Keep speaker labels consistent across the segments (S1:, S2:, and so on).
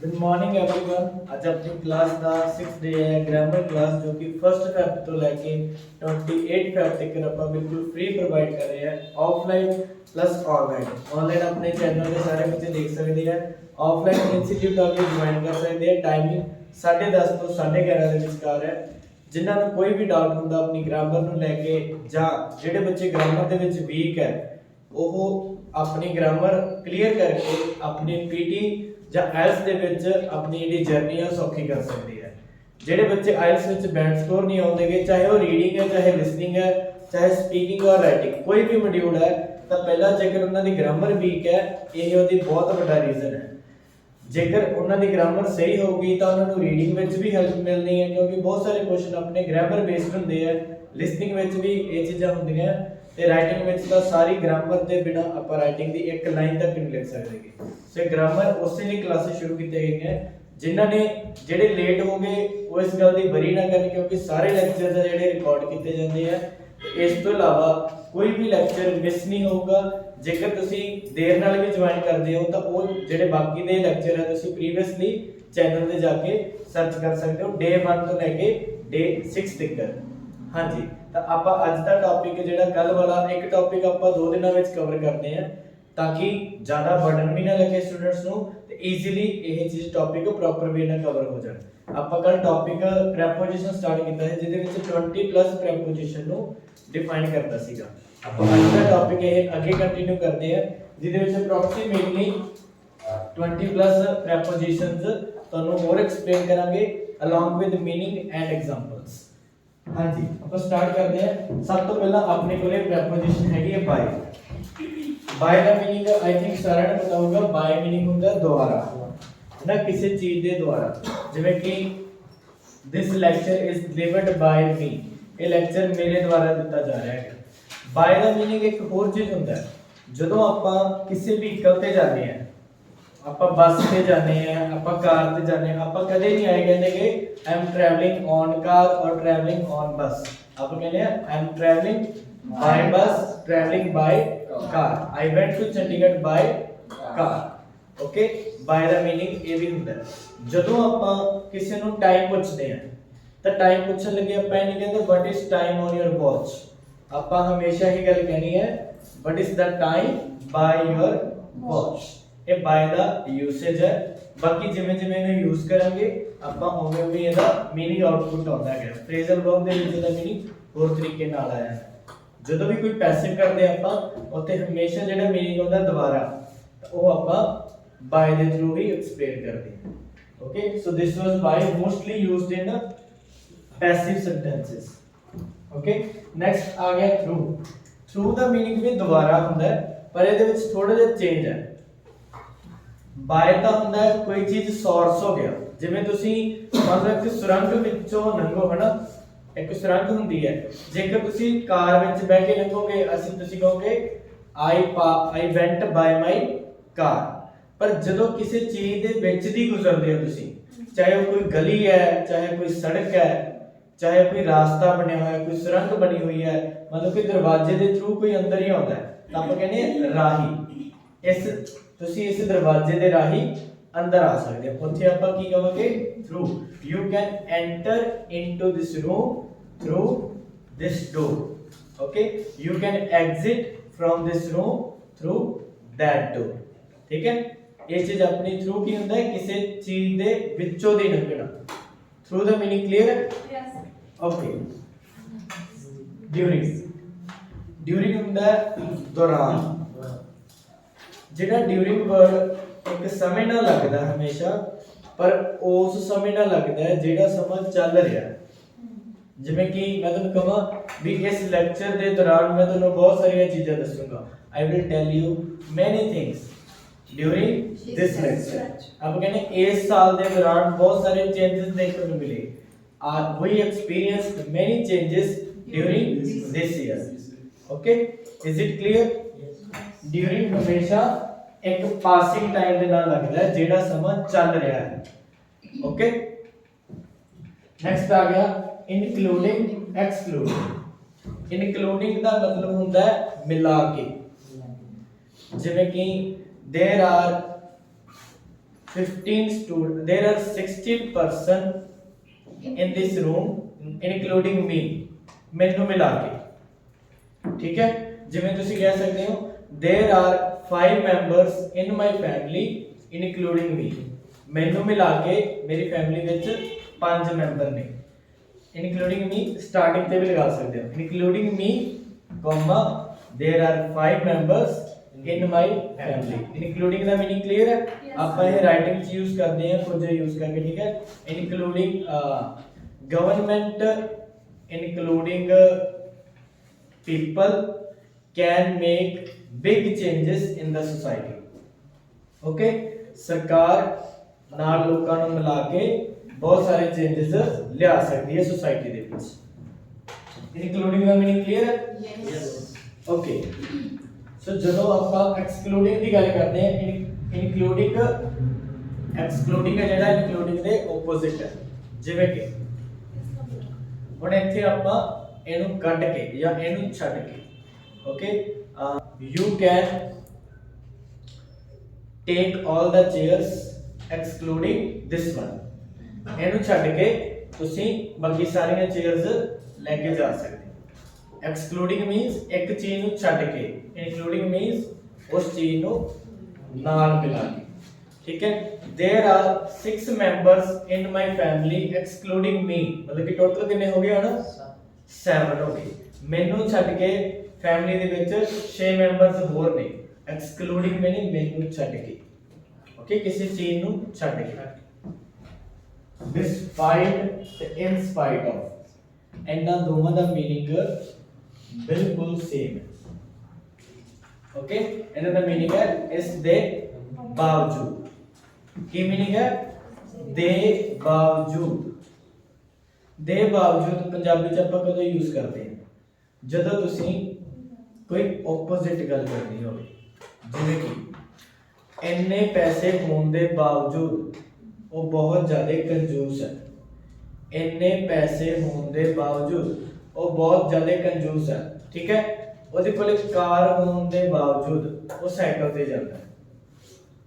S1: Good morning everyone. ਅੱਜ ਆਪਣੀ class ਦਾ 6th ਡੇ ਹੈ ਗ੍ਰਾਮਰ ਕਲਾਸ ਜੋ ਕਿ 1 ਫੈਬ ਤੋਂ ਲੈ ਕੇ 28 ਫੈਬ ਤੱਕ ਆਪਾਂ ਬਿਲਕੁਲ ਫ੍ਰੀ ਪ੍ਰੋਵਾਈਡ ਕਰ ਰਹੇ ਹਾਂ ਆਫਲਾਈਨ ਪਲੱਸ ਆਨਲਾਈਨ। ਆਨਲਾਈਨ ਆਪਣੇ ਚੈਨਲ ਤੇ ਸਾਰੇ ਬੱਚੇ ਦੇਖ ਸਕਦੇ ਆ, ਆਫਲਾਈਨ ਇੰਸਟੀਚਿਊਟ ਆ ਕੇ ਜੁਆਇਨ ਕਰ ਸਕਦੇ ਆ। ਟਾਈਮਿੰਗ 10:30 ਤੋਂ 11:30 ਦੇ ਵਿਚਕਾਰ ਹੈ। ਜਿਨ੍ਹਾਂ ਨੂੰ ਕੋਈ ਵੀ ਡਾਊਟ ਹੁੰਦਾ ਆਪਣੀ ਗ੍ਰਾਮਰ ਨੂੰ ਲੈ ਕੇ ਜਾਂ ਜਿਹੜੇ ਬੱਚੇ ਗ੍ਰਾਮਰ ਦੇ ਵਿੱਚ ਵੀਕ ਹੈ ਉਹ ਆਪਣੀ ਗ੍ਰਾਮਰ ਕਲੀਅਰ ਕਰਕੇ ਆਪਣੀ ਪੀਟੀ ਜਾਂ ਆਇਲਸ ਦੇ ਵਿੱਚ ਆਪਣੀ ਜਿਹੜੀ ਜਰਨੀ ਹੈ ਸੌਖੀ ਕਰ ਸਕਦੇ ਆ। ਜਿਹੜੇ ਬੱਚੇ ਆਇਲਸ ਵਿੱਚ ਬੈਂਡ ਸਕੋਰ ਨਹੀਂ ਆਉਂਦੇਗੇ, ਚਾਹੇ ਉਹ ਰੀਡਿੰਗ ਹੈ, ਚਾਹੇ ਲਿਸਨਿੰਗ ਹੈ, ਚਾਹੇ ਸਪੀਕਿੰਗ ਔਰ ਰਾਈਟਿੰਗ, ਕੋਈ ਵੀ ਮੋਡਿਊਲ ਹੈ, ਤਾਂ ਪਹਿਲਾਂ ਜੇਕਰ ਉਹਨਾਂ ਦੀ ਗ੍ਰਾਮਰ ਵੀਕ ਹੈ ਇਹ ਉਹਦੀ ਬਹੁਤ ਵੱਡਾ ਰੀਜ਼ਨ ਹੈ। ਜੇਕਰ ਉਹਨਾਂ ਦੀ ਗ੍ਰਾਮਰ ਸਹੀ ਹੋਊਗੀ ਤਾਂ ਉਹਨਾਂ ਨੂੰ ਰੀਡਿੰਗ ਵਿੱਚ ਵੀ ਹੈਲਪ ਮਿਲਣੀ ਹੈ, ਕਿਉਂਕਿ ਬਹੁਤ ਸਾਰੇ ਕੁਐਸਚਨ ਆਪਣੇ ਗ੍ਰਾਮਰ ਬੇਸਡ ਹੁੰਦੇ ਆ। ਲਿਸਨਿੰਗ ਵਿੱਚ ਵੀ ਇਹ ਚੀਜ਼ਾਂ ਹੁੰਦੀਆਂ ਤੇ ਰਾਈਟਿੰਗ ਵਿੱਚ ਤਾਂ ਸਾਰੀ ਗ੍ਰਾਮਰ ਦੇ ਬਿਨਾ ਆਪਾਂ ਰਾਈਟਿੰਗ ਦੀ ਇੱਕ ਲਾਈਨ ਤੱਕ ਨਹੀਂ ਲਿਖ ਸਕਦੇਗੇ। ਸੋ ਗ੍ਰਾਮਰ ਉਸੇ ਲਈ ਕਲਾਸਿਸ ਸ਼ੁਰੂ ਕੀਤੀਆਂ ਗਈਆਂ। ਜਿਨ੍ਹਾਂ ਨੇ ਜਿਹੜੇ ਲੇਟ ਹੋ ਗਏ ਉਹ ਇਸ ਗੱਲ ਦੀ ਵਰੀ ਨਾ ਕਰਨ, ਕਿਉਂਕਿ ਸਾਰੇ ਲੈਕਚਰਸ ਆ ਜਿਹੜੇ ਰਿਕਾਰਡ ਕੀਤੇ ਜਾਂਦੇ ਆ। ਇਸ ਤੋਂ ਇਲਾਵਾ ਕੋਈ ਵੀ ਲੈਕਚਰ ਮਿਸ ਨਹੀਂ ਹੋਊਗਾ। ਜੇਕਰ ਤੁਸੀਂ ਦੇਰ ਨਾਲ ਵੀ ਜੁਆਇਨ ਕਰਦੇ ਹੋ ਤਾਂ ਉਹ ਜਿਹੜੇ ਬਾਕੀ ਦੇ ਲੈਕਚਰ ਹੈ ਤੁਸੀਂ ਪ੍ਰੀਵੀਅਸਲੀ ਚੈਨਲ ਤੇ ਜਾ ਕੇ ਸਰਚ ਕਰ ਸਕਦੇ ਹੋ ਡੇ 1 ਤੋਂ ਲੈ ਕੇ ਡੇ 6 ਤੱਕ। ਹਾਂਜੀ, ਤਾਂ ਆਪਾਂ ਅੱਜ ਦਾ ਟੌਪਿਕ ਜਿਹੜਾ ਕੱਲ ਵਾਲਾ ਇੱਕ ਟੌਪਿਕ ਆਪਾਂ 2 ਦਿਨਾਂ ਵਿੱਚ ਕਵਰ ਕਰਦੇ ਹਾਂ ਤਾਂ ਕਿ ਜ਼ਿਆਦਾ ਬਰਡਨ ਵੀ ਨਾ ਲੱਗੇ ਸਟੂਡੈਂਟਸ ਨੂੰ ਤੇ ਈਜ਼ੀਲੀ ਇਹ ਚੀਜ਼ ਟੌਪਿਕ ਪ੍ਰੋਪਰ ਵੇ ਨਾਲ ਕਵਰ ਹੋ ਜਾਣ। ਆਪਾਂ ਕੱਲ ਟੌਪਿਕ ਪ੍ਰੈਪੋਜੀਸ਼ਨ ਸਟਾਰਟ ਕੀਤਾ ਹੈ ਜਿਹਦੇ ਵਿੱਚ 20 ਪਲੱਸ ਪ੍ਰੈਪੋਜੀਸ਼ਨ ਨੂੰ ਡਿਫਾਈਨ ਕਰਦਾ ਸੀਗਾ। ਆਪਾਂ ਅੱਜ ਦਾ ਟੌਪਿਕ ਇਹ ਅੱਗੇ ਕੰਟੀਨਿਊ ਕਰਦੇ ਹਾਂ ਜਿਹਦੇ ਵਿੱਚ ਅਪਰੋਕਸੀਮੇਟਲੀ 20 ਪਲੱਸ ਪ੍ਰੈਪੋਜੀਸ਼ਨਸ ਤੁਹਾਨੂੰ ਹੋਰ ਐਕਸਪਲੇਨ ਕਰਾਂਗੇ along with meaning and examples। ਹਾਂਜੀ, ਆਪਾਂ ਸਟਾਰਟ ਕਰਦੇ ਹਾਂ। ਸਭ ਤੋਂ ਪਹਿਲਾਂ ਆਪਣੇ ਕੋਲੇ ਪ੍ਰੈਪੋਜੀਸ਼ਨ ਹੈਗੀ ਹੈ ਬਾਈ। ਬਾਈ ਦਾ ਮੀਨਿੰਗ ਆਈ ਥਿੰਕ ਸਾਰਿਆਂ ਨੂੰ ਪਤਾ ਹੋਊਗਾ। ਬਾਈ ਮੀਨਿੰਗ ਹੁੰਦਾ ਦੁਆਰਾ, ਹੈ ਨਾ, ਕਿਸੇ ਚੀਜ਼ ਦੇ ਦੁਆਰਾ। ਜਿਵੇਂ ਕਿ this lecture is delivered by me, ਇਹ ਲੈਕਚਰ ਮੇਰੇ ਦੁਆਰਾ ਦਿੱਤਾ ਜਾ ਰਿਹਾ ਹੈ। ਬਾਈ ਦਾ ਮੀਨਿੰਗ ਇੱਕ ਹੋਰ ਚੀਜ਼ ਹੁੰਦਾ ਹੈ। ਜਦੋਂ ਆਪਾਂ ਕਿਸੇ ਵਹੀਕਲ ਤੇ ਜਾਂਦੇ ਹਾਂ, ਆਪਾਂ ਬੱਸ ਤੇ ਜਾਂਦੇ ਆ, ਆਪਾਂ ਕਾਰ ਤੇ ਜਾਂਦੇ ਆ, ਆਪਾਂ ਕਦੇ ਨਹੀਂ ਆਏ ਕਹਿੰਦੇ ਕਿ I am travelling on car or travelling on bus. ਆਪਾਂ ਕਹਿੰਦੇ ਆ I am travelling by bus, travelling by car, I went to Chandigarh by car. Okay, by ਦਾ ਮੀਨਿੰਗ ਇਹ ਵੀ ਹੁੰਦਾ ਹੈ। ਜਦੋਂ ਆਪਾਂ ਕਿਸੇ ਨੂੰ ਟਾਈਮ ਪੁੱਛਦੇ ਆ ਤਾਂ ਟਾਈਮ ਪੁੱਛਣ ਲੱਗੇ ਆਪਾਂ ਇਹ ਨਹੀਂ ਕਹਿੰਦੇ what is time on your watch, ਆਪਾਂ ਹਮੇਸ਼ਾ ਹੀ ਗੱਲ ਕਹਿਣੀ ਹੈ what is the time by your watch। ਇਹ ਬਾय ਦਾ ਯੂਸੇਜ ਹੈ। ਬਾਕੀ ਜਿਵੇਂ ਜਿਵੇਂ ਇਹਨੂੰ ਯੂਜ਼ ਕਰਾਂਗੇ ਆਪਾਂ ਉਵੇਂ ਉਵੇਂ ਇਹਦਾ ਮੀਨਿੰਗ ਆਊਟਪੁੱਟ ਆਉਂਦਾ ਹੈ। ਫਰੇਜ਼ਲ ਵਰਬ ਦੇ ਵਿੱਚ ਇਹਦਾ ਮੀਨਿੰਗ ਹੋਰ ਤਰੀਕੇ ਨਾਲ ਆਇਆ ਹੈ। ਜਦੋਂ ਵੀ ਕੋਈ ਪੈਸਿਵ ਕਰਦੇ ਆਪਾਂ ਉੱਥੇ ਹਮੇਸ਼ਾ ਜਿਹੜਾ ਮੀਨਿੰਗ ਆਉਂਦਾ ਦੁਬਾਰਾ, ਉਹ ਆਪਾਂ ਬਾय ਦੇ ਥਰੂ ਹੀ ਐਕਸਪਲੇਨ ਕਰਦੇ ਹਾਂ। ਓਕੇ, ਸੋ ਦਿਸ ਵਾਸ ਬਾय ਮੋਸਟਲੀ ਯੂਜ਼ਡ ਇਨ ਪੈਸਿਵ ਸੈਂਟੈਂਸਸ। ਓਕੇ, ਨੈਕਸਟ ਆ ਗਿਆ ਥਰੂ। ਥਰੂ ਦਾ ਮੀਨਿੰਗ ਵੀ ਦੁਬਾਰਾ ਹੁੰਦਾ ਹੈ ਪਰ ਇਹਦੇ ਵਿੱਚ ਥੋੜਾ ਜਿਹਾ ਚੇਂਜ ਹੈ। ਬਾਏ ਤਾਂ ਹੁੰਦਾ ਹੈ ਕੋਈ ਚੀਜ਼ ਸੋਰਸ ਹੋ ਗਿਆ, ਜਿਵੇਂ ਤੁਸੀਂ ਮੰਨ ਲਓ ਇੱਕ ਸੁਰੰਗ ਵਿੱਚੋਂ ਲੰਘੋ, ਹਨਾ, ਇੱਕ ਸੁਰੰਗ ਹੁੰਦੀ ਹੈ। ਜੇਕਰ ਤੁਸੀਂ ਕਾਰ ਵਿੱਚ ਬਹਿ ਕੇ ਲੰਘੋਗੇ ਤੁਸੀਂ ਕਹੋਗੇ ਆਈ ਵੈਂਟ ਬਾਈ ਮਾਈ ਕਾਰ। ਪਰ ਜਦੋਂ ਕਿਸੇ ਚੀਜ਼ ਦੇ ਵਿੱਚ ਦੀ ਗੁਜ਼ਰਦੇ ਹੋ ਤੁਸੀਂ, ਚਾਹੇ ਉਹ ਕੋਈ ਗਲੀ ਹੈ, ਚਾਹੇ ਕੋਈ ਸੜਕ ਹੈ, ਚਾਹੇ ਕੋਈ ਰਾਸਤਾ ਬਣਿਆ ਹੋਇਆ, ਕੋਈ ਸੁਰੰਗ ਬਣੀ ਹੋਈ ਹੈ, ਮਤਲਬ ਕਿ ਦਰਵਾਜ਼ੇ ਦੇ ਥਰੂ ਕੋਈ ਅੰਦਰ ਹੀ ਆਉਂਦਾ ਹੈ ਤਾਂ ਆਪਾਂ ਕਹਿੰਦੇ ਹਾਂ ਰਾਹੀ। ਤੁਸੀਂ ਇਸ ਦਰਵਾਜ਼ੇ ਦੇ ਰਾਹੀ ਅੰਦਰ ਆ ਸਕਦੇ ਹੋ, ਉੱਥੇ ਆਪਾਂ ਕੀ ਕਹਾਂਗੇ through. You can enter into this room through this door. Okay, you can exit from this room through that door. ਠੀਕ ਹੈ, ਇਹ ਚੀਜ਼ ਆਪਣੀ ਥਰੂ ਕੀ ਹੁੰਦਾ ਹੈ, ਕਿਸੇ ਚੀਜ਼ ਦੇ ਵਿੱਚੋਂ ਦੀ ਲੰਘਣਾ। ਥਰੂ ਦਾ ਮੀਨਿੰਗ ਕਲੀਅਰ ਹੈ? ਯੈਸ। ਓਕੇ, ਡਿਊਰਿੰਗ ਹੁੰਦਾ ਹੈ ਦੌਰਾਨ। ਜਿਹੜਾ ਡਿਊਰਿੰਗ ਵਰਡ ਇੱਕ ਸਮੇਂ ਨਾਲ ਲੱਗਦਾ ਹਮੇਸ਼ਾ, ਪਰ ਉਸ ਸਮੇਂ ਨਾਲ ਲੱਗਦਾ ਹੈ ਜਿਹੜਾ ਸਮਾਂ ਚੱਲ ਰਿਹਾ ਹੈ। ਜਿਵੇਂ ਕਿ ਮੈਂ ਤੁਹਾਨੂੰ ਕਹਾਂ ਵੀ ਇਸ ਲੈਕਚਰ ਦੇ ਦੌਰਾਨ ਮੈਂ ਤੁਹਾਨੂੰ ਬਹੁਤ ਸਾਰੀਆਂ ਚੀਜ਼ਾਂ ਦੱਸੂਗਾ। I will tell you many things during this lecture। ਆਪਾਂ ਕਹਿੰਦੇ ਇਸ ਸਾਲ ਦੇ ਦੌਰਾਨ ਬਹੁਤ ਸਾਰੇ ਚੇਂजेस ਦੇਖਣ ਨੂੰ ਮਿਲੇ। We experienced many changes during this year। Okay, is it clear? During ਹਮੇਸ਼ਾ ਇੱਕ ਪਾਸਿੰਗ ਟਾਈਮ ਦੇ ਨਾਲ ਲੱਗਦਾ ਹੈ ਜਿਹੜਾ ਸਮਾਂ ਚੱਲ ਰਿਹਾ ਹੈ। ਓਕੇ, ਨੈਕਸਟ ਆ ਗਿਆ ਇਨਕਲੂਡਿੰਗ ਐਕਸਕਲੂਡਿੰਗ। ਇਨਕਲੂਡਿੰਗ ਦਾ ਮਤਲਬ ਹੁੰਦਾ ਹੈ ਮਿਲਾ ਕੇ। ਜਿਵੇਂ ਕਿ there are 15 students, there are 16 person in this room including me, ਮੈਨੂੰ ਮਿਲਾ ਕੇ, ਠੀਕ ਹੈ। ਜਿਵੇਂ ਤੁਸੀਂ ਕਹਿ ਸਕਦੇ ਹੋ there are 5 members in my family including me, ਮੈਨੂੰ ਮਿਲਾ ਕੇ ਮੇਰੀ ਫੈਮਿਲੀ ਵਿੱਚ 5 ਮੈਂਬਰ ਨੇ। including me ਸਟਾਰਟਿੰਗ ਤੇ ਵੀ ਲਗਾ ਸਕਦੇ ਹੋ, including me comma there are 5 members in my family। including the meaning clear है? ਆਪਾਂ ਇਹ ਰਾਈਟਿੰਗ ਚ ਯੂਜ਼ ਕਰਦੇ ਹਾਂ ਕੁਝ ਯੂਜ਼ ਕਰਕੇ, ਠੀਕ ਹੈ। including government including people can make big changes in the society। okay, ਸਰਕਾਰ ਨਾਲ ਲੋਕਾਂ ਨੂੰ ਮਿਲਾ ਕੇ ਬਹੁਤ ਸਾਰੇ ਚੇਂजेस ਲਿਆ ਸਕਦੀ ਹੈ ਸੋਸਾਇਟੀ ਦੇ ਵਿੱਚ। ਇਨਕਲੂਡਿੰਗ ਦਾ ਮੀਨਿੰਗ ਕਲੀਅਰ ਹੈ? ਯੈਸ। ਓਕੇ, ਸੋ ਜਦੋਂ ਆਪਾਂ ਐਕਸਕਲੂਡਿੰਗ ਦੀ ਗੱਲ ਕਰਦੇ ਹਾਂ, ਇਨਕਲੂਡਿੰਗ ਐਕਸਕਲੂਡਿੰਗ ਹੈ ਜਿਹੜਾ ਇਨਕਲੂਡਿੰਗ ਦੇ ਆਪੋਜ਼ਿਟ ਹੈ। ਜਿਵੇਂ ਕਿ ਹੁਣ ਇੱਥੇ ਆਪਾਂ ਇਹਨੂੰ ਕੱਢ ਕੇ ਜਾਂ ਇਹਨੂੰ ਛੱਡ ਕੇ, okay, you can take all the chairs excluding this one। ਇਹਨੂੰ ਛੱਡ ਕੇ ਤੁਸੀਂ ਬਾਕੀ ਸਾਰੀਆਂ ਚੇਅਰਸ ਲੈ ਕੇ ਜਾ ਸਕਦੇ ਹੋ। excluding means ਇੱਕ ਚੀਜ਼ ਨੂੰ ਛੱਡ ਕੇ, including means ਉਸ ਚੀਜ਼ ਨੂੰ ਨਾਲ ਮਿਲਾ ਕੇ, ਠੀਕ ਹੈ। there are 6 members in my family excluding me, ਮਤਲਬ ਕਿ ਟੋਟਲ ਕਿੰਨੇ ਹੋ ਗਏ ਹੁਣ? 7 ਹੋ ਗਏ। ਮੈਨੂੰ ਛੱਡ ਕੇ ਫੈਮਿਲੀ ਦੇ ਵਿੱਚ 6 ਮੈਂਬਰਸ ਹੋਰ ਨੇ। excluding meaning ਮੈਨੂੰ ਛੱਡ ਕੇ, ਓਕੇ, ਕਿਸੇ ਚੀਜ਼ ਨੂੰ ਛੱਡ ਕੇ। despite ਤੇ in spite of, ਇਹਨਾਂ ਦੋਵਾਂ ਦਾ ਮੀਨਿੰਗ ਬਿਲਕੁਲ ਸੇਮ ਹੈ। ਓਕੇ, ਇਹਨਾਂ ਦਾ ਮੀਨਿੰਗ ਹੈ ਇਸ ਦੇ ਬਾਵਜੂਦ। ਕੀ ਮੀਨਿੰਗ ਹੈ? ਦੇ ਬਾਵਜੂਦ। ਦੇ ਬਾਵਜੂਦ ਪੰਜਾਬੀ ਚ ਆਪਾਂ ਕਦੋਂ ਯੂਜ਼ ਕਰਦੇ ਹਾਂ? ਜਦੋਂ ਤੁਸੀਂ ਕੋਈ ਆਪੋਜ਼ਿਟ ਗੱਲ ਕਰਨੀ ਹੋਵੇ, ਜਿਵੇਂ ਕਿ ਇੰਨੇ ਪੈਸੇ ਹੋਣ ਦੇ ਬਾਵਜੂਦ ਉਹ ਬਹੁਤ ਜ਼ਿਆਦਾ ਕੰਜੂਸ ਹੈ। ਇੰਨੇ ਪੈਸੇ ਹੋਣ ਦੇ ਬਾਵਜੂਦ ਉਹ ਬਹੁਤ ਜ਼ਿਆਦਾ ਕੰਜੂਸ ਹੈ, ਠੀਕ ਹੈ। ਉਹਦੇ ਕੋਲ ਕਾਰ ਹੋਣ ਦੇ ਬਾਵਜੂਦ ਉਹ ਸਾਈਕਲ ਤੇ ਜਾਂਦਾ ਹੈ।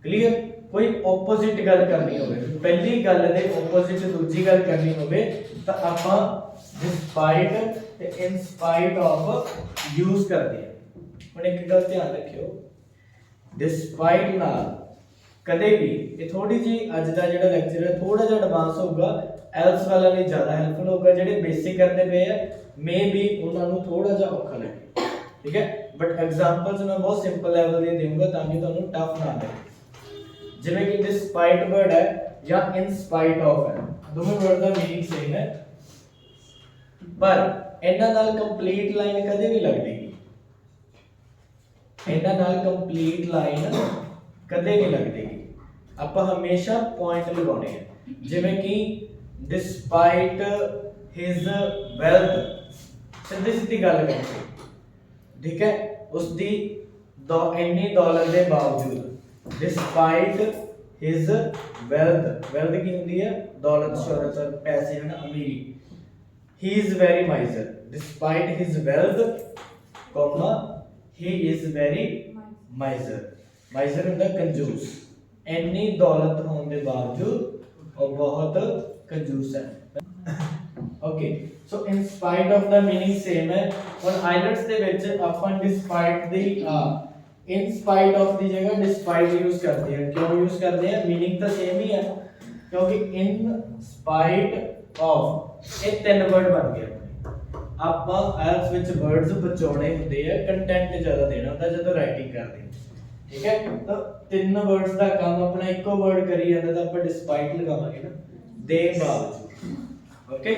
S1: ਕਲੀਅਰ? ਕੋਈ ਆਪੋਜ਼ਿਟ ਗੱਲ ਕਰਨੀ ਹੋਵੇ, ਪਹਿਲੀ ਗੱਲ ਦੇ ਆਪੋਜ਼ਿਟ ਦੂਜੀ ਗੱਲ ਕਰਨੀ ਹੋਵੇ ਤਾਂ ਆਪਾਂ despite ਤੇ in spite of ਯੂਜ਼ ਕਰਦੇ ਹਾਂ। ਹੁਣ ਇੱਕ ਗੱਲ ਧਿਆਨ ਰੱਖਿਓ, despite ਨਾਲ ਕਦੇ ਵੀ, ਇਹ ਥੋੜੀ ਜੀ ਅੱਜ ਦਾ ਜਿਹੜਾ ਲੈਕਚਰ ਹੈ ਥੋੜਾ ਜਿਹਾ ਐਡਵਾਂਸ ਹੋਊਗਾ, ਐਲਸ ਵਾਲਾ ਲਈ ਜ਼ਿਆਦਾ ਹੈਲਪਫੁਲ ਹੋਊਗਾ। ਜਿਹੜੇ ਬੇਸਿਕ ਕਰਦੇ ਪਏ ਆ ਮੇ ਬੀ ਉਹਨਾਂ ਨੂੰ ਥੋੜਾ ਜਿਹਾ ਔਖਾ ਲੱਗੇ, ਠੀਕ ਹੈ। ਬਟ ਐਗਜ਼ਾਮਪਲਸ ਮੈਂ ਬਹੁਤ ਸਿੰਪਲ ਲੈਵਲ ਦੇ ਦੇਵਾਂਗਾ ਤਾਂ ਕਿ ਤੁਹਾਨੂੰ ਟਫ ਨਾ ਲੱਗੇ। ਜਿਵੇਂ ਕਿ despite ਵਰਡ ਹੈ ਜਾਂ in spite of ਹੈ, ਦੋਵੇਂ ਵਰਡ ਦਾ ਮੀਨਿੰਗ ਸੇਮ ਹੈ, ਪਰ ਇਹਨਾਂ ਨਾਲ ਕੰਪਲੀਟ ਲਾਈਨ ਕਦੇ ਨਹੀਂ ਲੱਗਦੀ। ਇਹਨਾਂ ਨਾਲ ਕੰਪਲੀਟ ਲਾਈਨ ਕਦੇ ਨਹੀਂ ਲੱਗਦੀ। ਆਪਾਂ ਹਮੇਸ਼ਾ ਪੁਆਇੰਟ ਲਗਾਉਣੇ ਆ। ਜਿਵੇਂ ਕਿ despite his wealth, ਸਿੱਧੀ ਸਿੱਧੀ ਗੱਲ ਕਰਦੇ, ਠੀਕ ਹੈ। ਉਸ ਦੀ ਇੰਨੀ ਦੌਲਤ ਦੇ ਬਾਵਜੂਦ, despite his wealth, wealth ਕੀ ਹੁੰਦੀ ਹੈ? ਦੌਲਤ, ਸ਼ੋਹਰਤ, ਪੈਸੇ, ਹਨ, ਅਮੀਰੀ। he is very miser, despite his wealth, comma he is very miser। miser ਹੁੰਦਾ ਕੰਜੂਸ। ਇੰਨੀ ਦੌਲਤ ਹੋਣ ਦੇ ਬਾਵਜੂਦ ਉਹ ਬਹੁਤ ਕੰਜੂਸ ਹੈ। Okay, so in ਸਪਾਈਟ of the meaning same ਹੈ। ਹੁਣ ਆਈਲੈਟਸ ਦੇ ਵਿੱਚ ਆਪਾਂ ਡਿਸਪਾਈਟ ਦੀ ਇਨ ਸਪਾਈਟ ਆਫ ਦੀ ਜਗ੍ਹਾ ਡਿਸਪਾਈਟ ਯੂਜ਼ ਕਰਦੇ ਹਾਂ। ਕਿਉਂ ਯੂਜ਼ ਕਰਦੇ ਹਾਂ? ਮੀਨਿੰਗ ਤਾਂ ਸੇਮ ਹੀ ਹੈ, ਕਿਉਂਕਿ ਇਨ ਸਪਾਈਟ ਆਫ ਇਹ ਤਿੰਨ ਵਰਡ ਬਣ ਗਏ। ਆਪਾਂ ਆਇਲਸ ਵਿੱਚ ਵਰਡਸ ਬਚਾਉਣੇ ਹੁੰਦੇ ਆ, ਕੰਟੈਂਟ ਜ਼ਿਆਦਾ ਦੇਣਾ ਹੁੰਦਾ ਜਦੋਂ ਰਾਈਟਿੰਗ ਕਰਦੇ ਹਾਂ, ਠੀਕ ਹੈ। ਤਾਂ ਤਿੰਨ ਵਰਡਸ ਦਾ ਕੰਮ ਆਪਣਾ ਇੱਕੋ ਵਰਡ ਕਰੀ ਜਾਂਦਾ ਤਾਂ ਆਪਾਂ ਡਿਸਪਾਈਟ ਲਗਾਵਾਂਗੇ ਨਾ, ਦੇ ਬਾਵਜੂਦ। ਓਕੇ,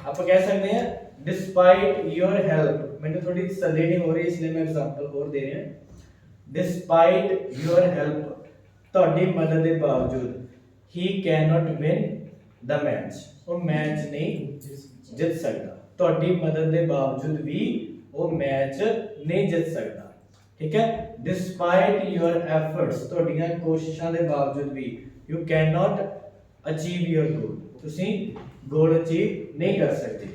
S1: ਆਪਾਂ ਕਹਿ ਸਕਦੇ ਹਾਂ ਡਿਸਪਾਈਟ ਯੂਰ ਹੈਲਪ। ਮੈਨੂੰ ਥੋੜੀ ਤਸੱਲੀ ਨਹੀਂ ਹੋ ਰਹੀ ਇਸ ਲਈ ਮੈਂ ਐਗਜ਼ਾਮਪਲ ਹੋਰ ਦੇ ਰਿਹਾ। ਡਿਸਪਾਈਟ ਯੂਰ ਹੈਲਪ, ਤੁਹਾਡੀ ਮਦਦ ਦੇ ਬਾਵਜੂਦ, he cannot win the match, ਉਹ ਮੈਚ ਨਹੀਂ ਜਿੱਤ ਸਕਦਾ। ਤੁਹਾਡੀ ਮਦਦ ਦੇ ਬਾਵਜੂਦ ਵੀ ਉਹ ਮੈਚ ਨਹੀਂ ਜਿੱਤ ਸਕਦਾ, ਠੀਕ ਹੈ। despite your efforts, ਤੁਹਾਡੀਆਂ ਕੋਸ਼ਿਸ਼ਾਂ ਦੇ ਬਾਵਜੂਦ ਵੀ, you cannot achieve your goal, ਤੁਸੀਂ goal achieve ਨਹੀਂ ਕਰ ਸਕਦੇ।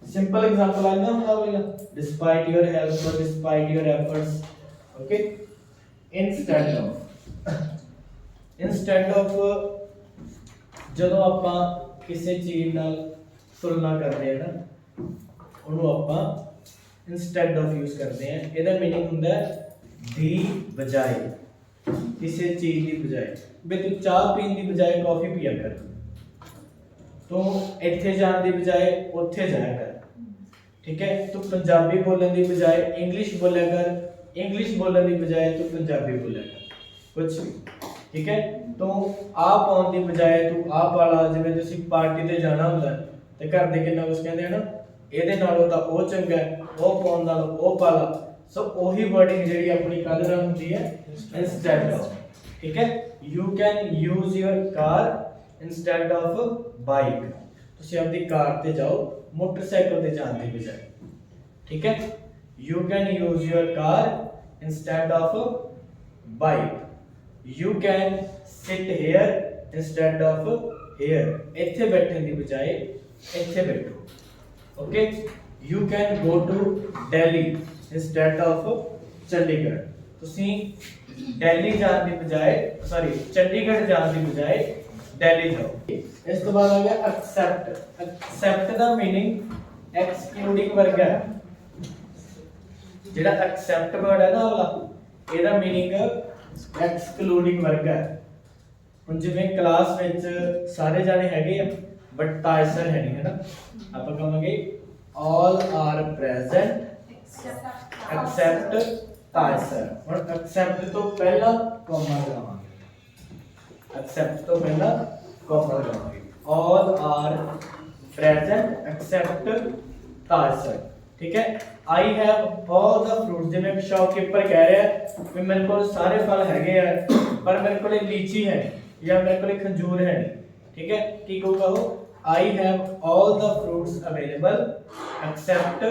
S1: ਸਿੰਪਲ ਐਗਜ਼ਾਮਪਲ ਆਉਂਦਾ ਹੁੰਦਾ ਹੋਵੇਗਾ, despite your help or despite your efforts, okay, instead of, instead of ਜਦੋਂ ਆਪਾਂ ਕਿਸੇ ਚੀਜ਼ ਨਾਲ ਤੁਲਨਾ ਕਰਦੇ ਆ ਨਾ ਉਹਨੂੰ ਆਪਾਂ इंस्टेड ऑफ यूज करते हैं। ਇਹਦਾ मीनिंग ਹੁੰਦਾ ਹੈ ਦੀ ਬਜਾਏ, ਕਿਸੇ ਚੀਜ਼ ਦੀ ਬਜਾਏ। ਵੀ ਤੂੰ ਚਾਹ ਪੀਣ ਦੀ ਬਜਾਏ ਕਾਫੀ ਪੀਆ ਕਰ, ਤੂੰ ਇੱਥੇ ਜਾਣ ਦੀ ਬਜਾਏ ਉੱਥੇ ਜਾਇਆ ਕਰ, ठीक है। तू पंजाबी बोलने की बजाय इंग्लिश बोलिया कर, इंग्लिश बोलने की बजाय तू पंजाबी बोलिया कर, कुछ भी, ठीक है। तो आप आने की बजाय तू आप वाला, जिवें तुसीं पार्टी ते जाना हुंदा ते घर दे किन्ना कुछ कहंदे ना, ਇਹਦੇ ਨਾਲੋਂ ਤਾਂ ਉਹ ਚੰਗਾ ਹੈ, ਉਹ ਪਾਉਣ ਨਾਲੋਂ ਉਹ ਪਾ ਲਾ। ਸੋ ਉਹੀ ਵਰਡਿੰਗ ਜਿਹੜੀ ਆਪਣੀ ਕਾਹਦੇ ਨਾਲ ਹੁੰਦੀ ਹੈ, ਇੰਸਟੈਡ ਆਫ, ਠੀਕ ਹੈ। You can use your car instead of bike. ਤੁਸੀਂ ਆਪਣੀ ਕਾਰ ਤੇ ਜਾਓ मोटरसाइकिल पे जाने की बजाय, ठीक है। You can use your car instead of bike. You can sit here instead of here. इत्थे बैठने की बजाय इत्थे बैठो, okay. You can go to Delhi instead of Chandigarh. तुसी दिल्ली जाने की बजाय सॉरी चंडीगढ़ जाने की बजाय दिल्ली जाओ। इस तो बाद आ गया एक्सेप्ट। एक्सेप्ट दा मीनिंग एक्सक्लूडिंग वर्ग है। जेड़ा एक्सेप्ट वर्ड है ना वाला, ਇਹਦਾ मीनिंग एक्सक्लूडिंग वर्ग है। ਹੁਣ ਜਿਵੇਂ ਕਲਾਸ ਵਿੱਚ ਸਾਰੇ ਜਾਣੇ ਹੈਗੇ ਆ ਬਟ ਤਾਇਸਰ ਹੈ ਨਹੀਂ, ਹੈ ਨਾ। ਆਪਾਂ ਕਹਾਂਗੇ all are present except ਤਾਇਸਰ। ਹੁਣ एक्सेप्ट ਤੋਂ ਪਹਿਲਾਂ ਕੋਮਾ ਲਗਾਵਾਂਗੇ, एक्सेप्ट तो पहला कॉमा लगाएंगे। All are present accept Tarsar, ठीक है। आई हैव ऑल द फ्रूट। जिवें एक शॉपकीपर कह रहा है कि मेरे को सारे फल हैगे आ पर मेरे को लीची है या मेरे को खंजूर है नहीं, ठीक है। की कहूगा वो I have all the fruits available except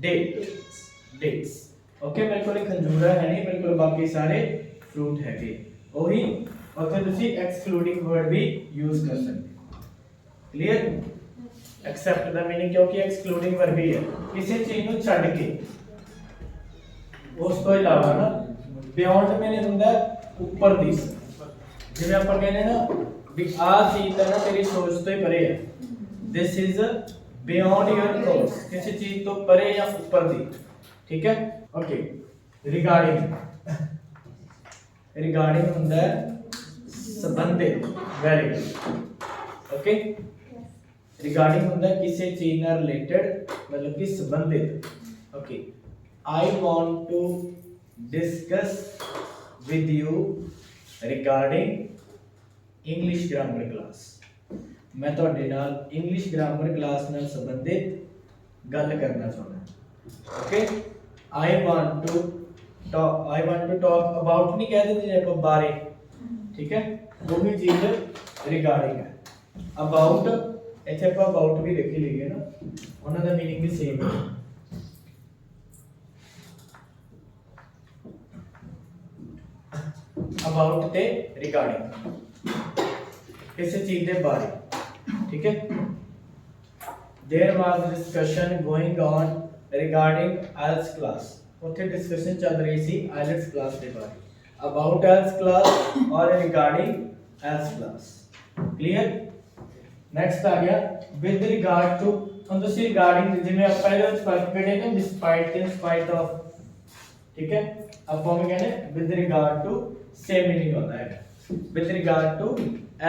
S1: dates, okay. मेरे को खंजूर है नहीं, मेरे को बाकी सारे फ्रूट हैगे। वही ਉੱਥੇ ਤੁਸੀਂ ਐਕਸਕਲੂਡਿੰਗ ਵਰਡ ਵੀ ਯੂਜ਼ ਕਰ ਸਕਦੇ ਹੋ, ਕਲੀਅਰ। ਐਕਸੈਪਟ ਦਾ ਮੀਨਿੰਗ ਕਿਉਂਕਿ ਐਕਸਕਲੂਡਿੰਗ ਵਰਡ ਹੀ ਹੈ, ਕਿਸੇ ਚੀਜ਼ ਨੂੰ ਛੱਡ ਕੇ, ਉਸ ਤੋਂ ਇਲਾਵਾ ਨਾ। ਬਿਯੋਂਡ ਮੀਨਿੰਗ ਹੁੰਦਾ ਉੱਪਰ ਦੀ। ਜਿਵੇਂ ਆਪਾਂ ਕਹਿੰਦੇ ਨਾ ਵੀ ਆਹ ਚੀਜ਼ ਤਾਂ ਨਾ ਤੇਰੀ ਸੋਚ ਤੋਂ ਹੀ ਪਰੇ ਹੈ, this is beyond your thoughts, ਕਿਸੇ ਚੀਜ਼ ਤੋਂ ਪਰੇ ਜਾਂ ਉੱਪਰ ਦੀ, ਠੀਕ ਹੈ, ਓਕੇ। ਰਿਗਾਰਡਿੰਗ, ਰਿਗਾਰਡਿੰਗ ਹੁੰਦਾ ਹੈ संबंधित, वेरी गुड, ओके। रिगार्डिंग होता है किसी चीज ना रिलेटेड, मतलब कि संबंधित, okay. I want to discuss with you regarding English grammar class. मैं ਤੁਹਾਡੇ ਨਾਲ इंग्लिश ग्रामर क्लास ਨਾਲ संबंधित गल करना चाहता, okay. I want to talk about नहीं कह देते आप बारे, ठीक है। वही चीज रिगार्डिंग है। अबाउट इत्थे ਆਪਾਂ अबाउट भी देखी लीए ना, ਉਹਨਾਂ ਦਾ मीनिंग भी सेम है। अबाउट ते रिगार्डिंग, किसी चीज के बारे, ठीक है। There was discussion going on regarding IELTS class. ਉੱਥੇ डिस्कशन चल रही सी आइल्स क्लास के बारे, about else class or regarding else class, clear। next आ गया with regard to। हम तो सी regarding जिन्हें ਆਪਾਂ ਇਹਦੇ ਵਿੱਚ ਫਰਕ ਕੱਢੇ ਨੇ despite ਤੇ in spite of, ठीक है। ਆਪਾਂ ਵੀ ਕਹਿੰਦੇ with regard to same meaning ਹੁੰਦਾ ਹੈ, with regard to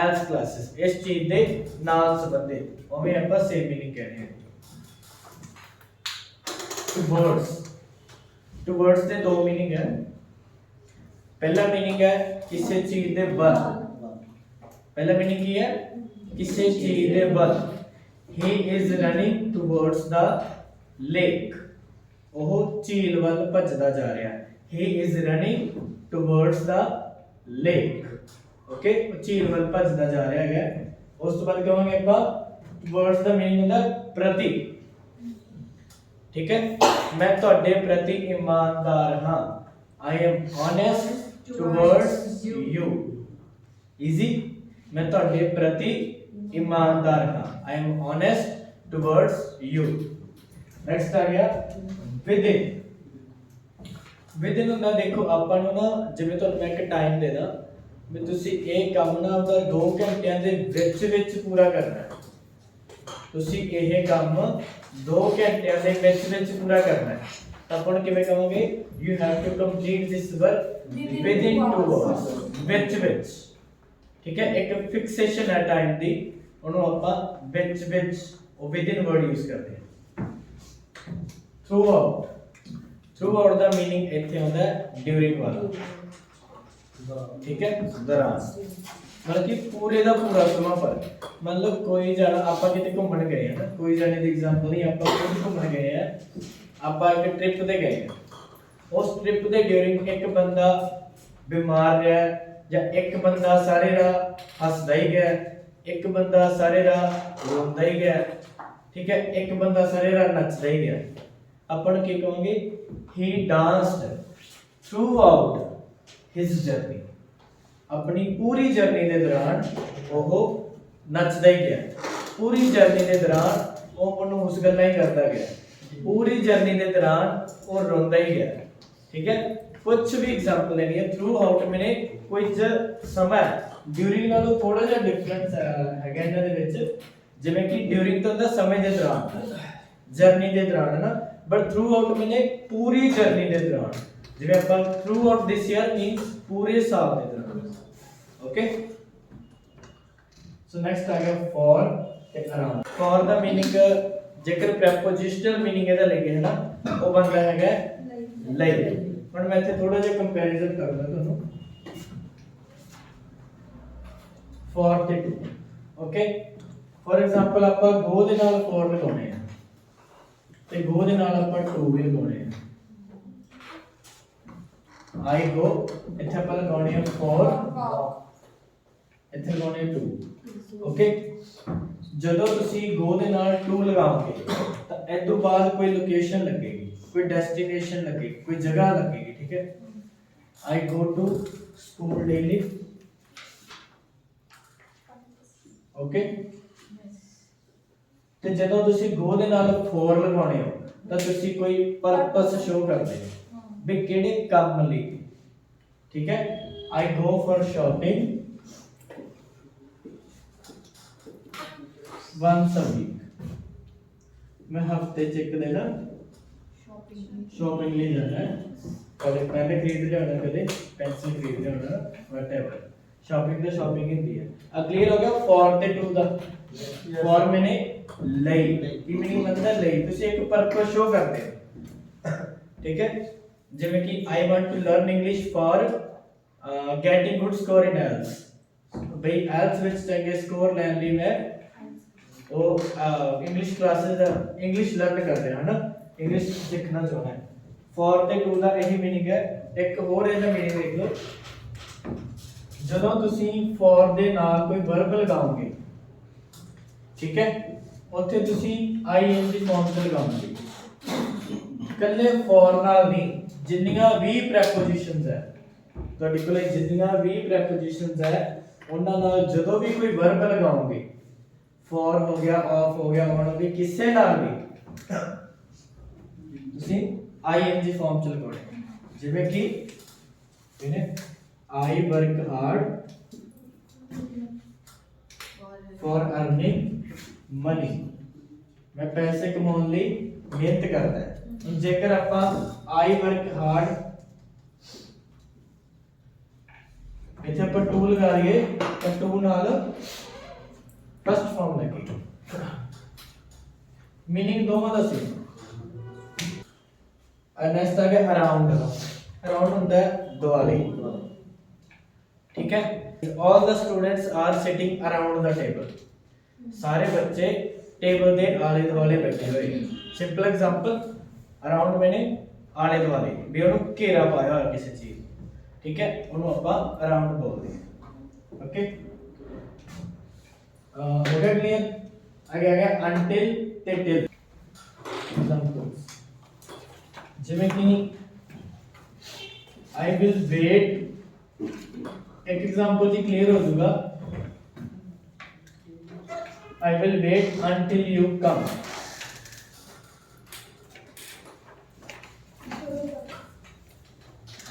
S1: else classes, ਇਸ ਚੀਜ਼ ਦੇ ਨਾਲ ਸੰਬੰਧਿਤ ਉਹ ਵੀ ਆਪਾਂ same meaning ਕਹਿੰਦੇ ਹਾਂ। towards ਦੇ ਦੋ meaning ਹੈ। पहला मीनिंग है किसी चीज दे बल, पहला मीनिंग की है किसी चीज दे बल। He is running towards the lake. ਉਹ ਝੀਲ ਵੱਲ ਭੱਜਦਾ ਜਾ ਰਿਹਾ ਹੈ। He is running towards the lake, okay. ਉਹ ਝੀਲ ਵੱਲ ਭੱਜਦਾ ਜਾ ਰਿਹਾ ਹੈ। ਉਸ ਤੋਂ ਬਾਅਦ ਕਹਾਂਗੇ ਆਪਾਂ टुवर्ड्स ਦਾ मीनिंग ਹੁੰਦਾ ਪ੍ਰਤੀ, ठीक है। मैं ਤੁਹਾਡੇ ਪ੍ਰਤੀ ईमानदार हां। I am honest towards you, easy। मैं ਤੁਹਾਡੇ ਪ੍ਰਤੀ ईमानदार हां, I am honest towards you। next आ गया within। within ਹੁੰਦਾ देखो ਆਪਾਂ ਨੂੰ ਨਾ, ਜਿਵੇਂ ਤੁਹਾਨੂੰ ਮੈਂ ਇੱਕ ਟਾਈਮ ਦੇ ਦਾਂ ਵੀ ਤੁਸੀਂ ਇਹ ਕੰਮ ਨਾ ਉਹਦਾ 2 ਘੰਟਿਆਂ ਦੇ ਵਿੱਚ ਪੂਰਾ ਕਰਨਾ ਹੈ। ਤੁਸੀਂ ਇਹ ਕੰਮ 2 ਘੰਟਿਆਂ ਦੇ ਵਿੱਚ ਪੂਰਾ ਕਰਨਾ ਹੈ। ਤਾਂ ਆਪਾਂ ਕਿਵੇਂ ਕਹਾਂਗੇ you have to complete this work within 2 hours ਵਿੱਚ। ਠੀਕ ਹੈ, ਇੱਕ ਫਿਕਸੇਸ਼ਨ ਹੈ ਟਾਈਮ ਦੀ, ਉਹਨੂੰ ਆਪਾਂ ਵਿੱਚ ਉਹ ਵਿਦਿਨ ਵਰਡ ਯੂਜ਼ ਕਰਦੇ ਹਾਂ। ਥਰੂ ਆਊਟ ਦਾ ਮੀਨਿੰਗ ਇੱਥੇ ਹੁੰਦਾ ਹੈ ਡਿਊਰਿੰਗ ਵਾਲਾ। ਠੀਕ ਹੈ, ਦੌਰਾਨ मतलब कि पूरे ਦਾ ਪੂਰਾ ਸਮਾਂ ਪਰ मतलब कोई जाना ਆਪਾਂ ਕਿਤੇ ਘੁੰਮਣ ਗਏ ਹਾਂ ਨਾ, ਕੋਈ ਜਾਣੇ ਦੀ ਐਗਜ਼ਾਮਪਲ ਨਹੀਂ, ਆਪਾਂ ਕੋਈ ਘੁੰਮਣ ਗਏ ਆ, ਆਪਾਂ ਇੱਕ ਟ੍ਰਿਪ ਤੇ ਗਏ ਆ। ਉਸ ਟ੍ਰਿਪ ਦੇ ਡਿਊਰਿੰਗ ਇੱਕ ਬੰਦਾ ਬਿਮਾਰ ਰਿਹਾ ਜਾਂ ਇੱਕ ਬੰਦਾ ਸਾਰੇ ਰਾਹ ਹੱਸਦਾ ਹੀ ਗਿਆ, ਇੱਕ ਬੰਦਾ ਸਾਰੇ ਰਾਹ ਰੋਂਦਾ ਹੀ ਗਿਆ। ਠੀਕ ਹੈ, ਇੱਕ ਬੰਦਾ ਸਾਰੇ ਰਾਹ ਨੱਚਦਾ ਹੀ ਗਿਆ। ਆਪਾਂ ਨੂੰ ਕੀ ਕਹਾਂਗੇ he danced throughout his journey। अपनी पूरी जर्नी के दौरान वो नचदा ही गया, पूरी जर्नी के दौरान वो मनहूस गल्लां ही करता गया, पूरी जर्नी के दौरान वो रोंदा ही गया। ठीक है, कुछ भी एग्जांपल लेनी है। थ्रू आउट मैंने कुछ समय ड्यूरिंग नालों थोड़ा जिहा डिफरेंस है इन्हां दे विच, जिवें कि ड्यूरिंग तो होंदा समय के दौरान, जर्नी के दौरान है ना, बट थ्रू आउट मैंने पूरी जर्नी के दौरान, जिवें आपां through out this year means पूरे साल के दौरान। ओके, सो नेक्स्ट आ गया फॉर ते अराउंड। फॉर दा मीनिंग जेकर प्रीपोजिशनल मीनिंग ਇਹਦਾ ਲਿਖੇ ਹੈ ਨਾ, ਉਹ ਬਣਦਾ ਹੈਗਾ ਲਈ। ਹੁਣ ਮੈਂ ਇੱਥੇ ਥੋੜਾ ਜਿਹਾ ਕੰਪੈਰੀਜ਼ਨ ਕਰਦਾ ਤੁਹਾਨੂੰ ਫॉर ਤੇ ਟੂ। ਓਕੇ, ਫॉर ਐਗਜ਼ਾਮਪਲ ਆਪਾਂ ਗੋ ਦੇ ਨਾਲ ਫॉर ਲਗਾਉਣੇ ਆ ਤੇ ਗੋ ਦੇ ਨਾਲ ਆਪਾਂ ਟੂ ਵੀ ਲਗਾਉਣੇ ਆ। ਆਈ ਗੋ ਇੱਥੇ ਆਪਾਂ ਲਗਾਉਣੇ ਆ ਫॉर, ਇੱਥੇ ਲਗਾਉਣੇ ਆ ਟੂ। ਓਕੇ, ਜਦੋਂ ਤੁਸੀਂ ਗੋ ਦੇ ਨਾਲ ਟੂ ਲਗਾਓਗੇ ਤਾਂ ਇਸ ਤੋਂ ਬਾਅਦ ਕੋਈ ਲੋਕੇਸ਼ਨ ਲੱਗੇਗੀ, ਕੋਈ ਡੈਸਟੀਨੇਸ਼ਨ ਲੱਗੇਗੀ, ਕੋਈ ਜਗ੍ਹਾ ਲੱਗੇਗੀ। ਠੀਕ ਹੈ, I go to school daily. Okay, ਤੇ ਜਦੋਂ ਤੁਸੀਂ ਗੋ ਦੇ ਨਾਲ ਫॉर ਲਗਾਉਣੇ ਹੋ ਤਾਂ ਤੁਸੀਂ ਕੋਈ ਪਰਪਸ ਸ਼ੋ ਕਰਦੇ ਹੋ ਵੀ ਕਿਹੜੇ ਕੰਮ ਲਈ। ठीक है, I go for shopping once a week। मैं हफ्ते च एक दिन शॉपिंग लिए जाना है, कदे पेन खरीद लिया, कदे पेंसिल खरीद लिया, व्हाटएवर। शॉपिंग तो शॉपिंग ही है। अब क्लियर हो गया फॉर ते टू दा। फॉर मैंने ਲਈ की मीनिंग मतलब है ਲਈ, ਤੁਸੀਂ ਇੱਕ ਪਰਪਸ ਸ਼ੋ ਕਰਦੇ ਹੋ। ठीक है, ਜਿਵੇਂ ਕਿ I want to learn English for getting good score in IELTS। भाई IELTS ਵਿੱਚ ਚੰਗੇ ਸਕੋਰ ਲੈਣ ਲਈ ਮੈਂ ਉਹ ਇੰਗਲਿਸ਼ ਕਲਾਸਿਸ ਇੰਗਲਿਸ਼ ਲਰਨ ਕਰਦੇ ਹਾਂ ਨਾ, ਇੰਗਲਿਸ਼ ਸਿੱਖਣਾ ਚਾਹੁੰਦਾ ਹੈ। ਫॉर ਤੇ ਟੂ ਦਾ ਇਹੀ ਮੀਨਿੰਗ ਹੈ। ਇੱਕ ਹੋਰ ਇਹਦਾ ਮੀਨਿੰਗ ਦੇਖ ਲਓ, ਜਦੋਂ ਤੁਸੀਂ ਫॉर ਦੇ ਨਾਲ ਕੋਈ ਵਰਬ ਲਗਾਓਗੇ, ਠੀਕ ਹੈ, ਉੱਥੇ ਤੁਸੀਂ ing ਫਾਰਮ ਤੇ ਲਗਾਓਗੇ। ਕੱਲੇ ਫॉर ਨਾਲ ਨਹੀਂ, ਜਿੰਨੀਆਂ ਵੀ ਪ੍ਰੈਪੋਜੀਸ਼ਨਸ ਹੈ ਤੁਹਾਡੇ ਕੋਲ, ਜਿੰਨੀਆਂ ਵੀ ਪ੍ਰੈਪੋਜੀਸ਼ਨਸ ਹੈ ਉਹਨਾਂ ਨਾਲ ਜਦੋਂ ਵੀ ਕੋਈ ਵਰਬ ਲਗਾਓਗੇ, ਫॉर ਹੋ ਗਿਆ, ਆਫ ਹੋ ਗਿਆ, ਔਨ ਹੋ ਗਿਆ, ਕਿਸੇ ਨਾਲ ਵੀ ਤੁਸੀਂ ing ਫਾਰਮ ਚ ਲਗਾਉਣਾ। ਜਿਵੇਂ ਕਿ ਇਹਨੇ I work hard for earning money, मैं पैसे कमाने ਲਈ ਮਿਹਨਤ ਕਰਦਾ ਹੈ। ਹੁਣ ਜੇਕਰ ਆਪਾਂ I work hard ਇੱਥੇ ਆਪਾਂ ਟੂ ਲਗਾ ਲਈਏ ਤਾਂ ਟੂ ਨਾਲ ਫਸਟ ਫਾਰਮ ਲੱਗੇਗੀ, मीनिंग ਦੋਵਾਂ ਦਾ ਸੇਮ। नेक्स्ट आ गया अराउंड। अराउंड ਹੁੰਦਾ ਹੈ ਦੁਆਲੇ। ठीक है, all the students are sitting around the table। सारे बच्चे टेबल ਦੇ ਆਲੇ ਦੁਆਲੇ ਬੈਠੇ ਹੋਏ ਨੇ। ਸਿੰਪਲ ਐਗਜ਼ਾਮਪਲ, ਅਰਾਊਂਡ ਮੈਨੇ ਆਲੇ ਦੁਆਲੇ, ਵੀ ਉਹਨੂੰ ਘੇਰਾ ਪਾਇਆ ਹੋਇਆ ਕਿਸੇ ਚੀਜ਼। ਠੀਕ ਹੈ, ਉਹਨੂੰ ਆਪਾਂ ਅਰਾਊਂਡ ਬੋਲਦੇ ਹਾਂ। ਓਕੇ, ਹੋ ਗਿਆ ਕਲੀਅਰ? ਅੱਗੇ ਆ ਗਿਆ until ਤੇ till। ਐਗਜ਼ਾਮਪਲ ਜਿਵੇਂ ਕਿ I will wait, एक एग्जांपल जी क्लियर हो जाएगा। I will wait until you come।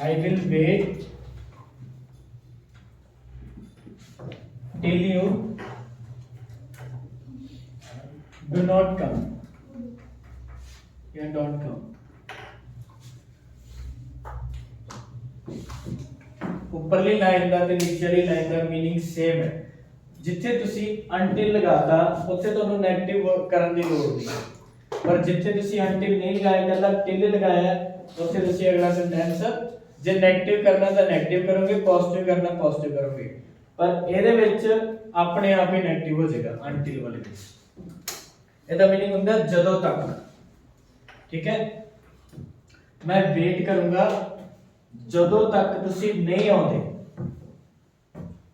S1: I will wait till you do not come या don't come। ਉੱਪਰਲੀ ਲਾਈਨ ਦਾ ਤੇ ਨੀਚੇਲੀ ਲਾਈਨ ਦਾ मीनिंग ਸੇਮ ਹੈ। ਜਿੱਥੇ ਤੁਸੀਂ until ਲਗਾਤਾ ਉੱਥੇ ਤੁਹਾਨੂੰ ਨੈਗੇਟਿਵ ਕਰਨ ਦੀ ਲੋੜ ਨਹੀਂ, ਪਰ ਜਿੱਥੇ ਤੁਸੀਂ until ਨਹੀਂ ਲਗਾਇਆ ਕੱਲਾ till ਲਗਾਇਆ ਉੱਥੇ ਤੁਸੀਂ ਅਗਲਾ ਸੈਂਟੈਂਸ ਜੇ ਨੈਗੇਟਿਵ ਕਰਨਾ ਤਾਂ ਨੈਗੇਟਿਵ ਕਰੋਗੇ, ਪੋਜ਼ਿਟਿਵ ਕਰਨਾ ਪੋਜ਼ਿਟਿਵ ਕਰੋਗੇ, ਪਰ ਇਹਦੇ ਵਿੱਚ ਆਪਣੇ ਆਪ ਹੀ ਨੈਗੇਟਿਵ ਹੋ ਜਾਏਗਾ until ਵਾਲੇ ਵਿੱਚ। ਇਹਦਾ मीनिंग ਹੁੰਦਾ ਜਦੋਂ ਤੱਕ। ਠੀਕ ਹੈ, ਮੈਂ ਵੇਟ ਕਰੂੰਗਾ ਜਦੋਂ ਤੱਕ ਤੁਸੀਂ ਨਹੀਂ ਆਉਂਦੇ,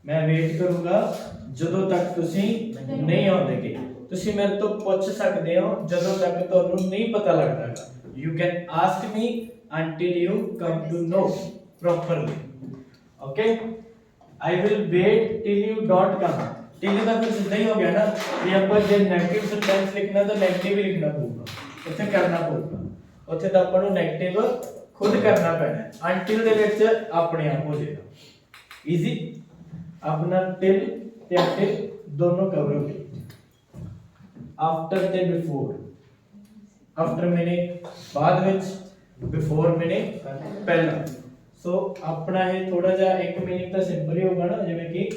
S1: ਮੈਂ ਵੇਟ ਕਰੂੰਗਾ ਜਦੋਂ ਤੱਕ ਤੁਸੀਂ ਨਹੀਂ ਆਉਂਦੇਗੇ। ਤੁਸੀਂ ਮੇਰੇ ਤੋਂ ਪੁੱਛ ਸਕਦੇ ਹੋ ਜਦੋਂ ਤੱਕ ਤੁਹਾਨੂੰ ਨਹੀਂ ਪਤਾ ਲੱਗਦਾਗਾ। You can ask me until you come to know properly. Okay? I will wait till you don't come. till ਦਾ ਫਿਰ ਸਿੱਧਾ ਹੀ ਹੋ ਗਿਆ ਨਾ ਵੀ ਆਪਾਂ ਜੇ ਨੈਗੇਟਿਵ ਸੈਂਟੈਂਸ ਲਿਖਣਾ ਤਾਂ ਨੈਗੇਟਿਵ ਹੀ ਲਿਖਣਾ ਪਊਗਾ, ਉੱਥੇ ਕਰਨਾ ਪਊਗਾ, ਉੱਥੇ ਤਾਂ ਆਪਾਂ ਨੂੰ ਨੈਗੇਟਿਵ खुद करना पैना। until ਦੇ ਵਿੱਚ ਆਪਣੇ ਆਪ ਹੋ ਜਾਏਗਾ ਈਜ਼ੀ। ਆਪਣਾ till ਤੇ until ਦੋਨੋਂ ਕਵਰ ਹੋ ਗਏ। after ਤੇ before, after ਮੈਨੇ ਬਾਅਦ ਵਿੱਚ, before ਮੈਨੇ ਪਹਿਲਾਂ। ਸੋ ਆਪਣਾ ਇਹ ਥੋੜਾ ਜਿਹਾ ਇੱਕ मीनिंग ਤਾਂ ਸਿੰਪਲ ਹੀ ਹੋਗਾ ਨਾ, ਜਿਵੇਂ ਕਿ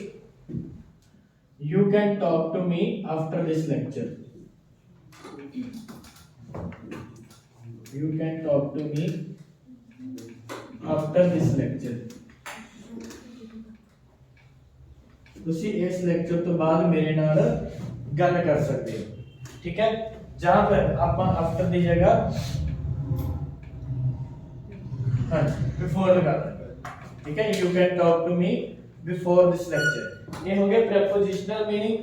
S1: you can talk to me after this lecture, you can talk to me after this lecture। ਤੁਸੀਂ ਇਸ ਲੈਕਚਰ ਤੋਂ ਬਾਅਦ ਮੇਰੇ ਨਾਲ ਗੱਲ ਕਰ ਸਕਦੇ ਹੋ। ਠੀਕ ਹੈ, ਜਾਂ ਫਿਰ ਆਪਾਂ ਆਫਟਰ ਦੀ ਜਗ੍ਹਾ ਹਾਂ ਬਿਫੋਰ ਲਗਾ ਦਾਂਗੇ। ਠੀਕ ਹੈ, you can talk to me before this lecture। ਇਹ ਹੋ ਗਿਆ ਪ੍ਰੈਪੋਜੀਸ਼ਨਲ मीनिंग